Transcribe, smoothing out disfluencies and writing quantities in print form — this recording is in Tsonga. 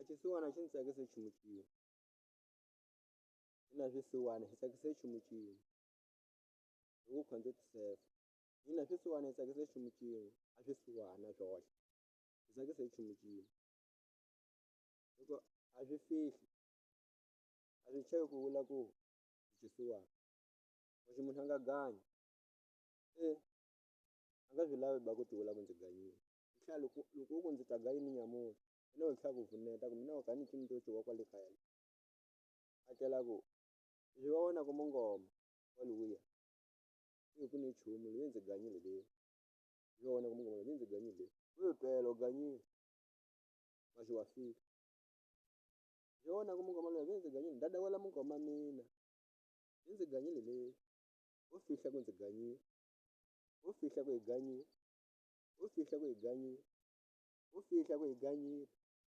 xisiwana xi ndzi tsakise nchumu xin'we hina swisiwana hi tsakise nchumu xin'we hi ku kha ndzi tisefa hina swisiwana hi tsakise nchumu xin'we a swisiwana swoxe hi tsakise nchumu xin'we loko a swi fihli a swi chavi ku vula ku xisiwana lexi munhu a nga ganyi a nga swi lavi ba ku ti vula ku ndzi ganyini hi tlhela loko u ku ndzi ta gayini nyamusa hi hi tlhela ku pfuneta ku mina u kha ni cini to wa kwale kaya a tlela ku ndzi va vona ku mungoma waluya i ku ni nchumu loyi ndzi ganyile leyi ndzi vona ku mungoma loyi ndzi ganyile leyi tela u ganyini ma xi wa fika ndzi vona ku mungoma loyi ndzi ganyile dada wela mungoma mina hi ndzi ganyile leyi wo fihla ku ndzi ganyile wo fihla ku hi ganyile wo fihla ku hi ganyile wo fihla ku hi ganyile.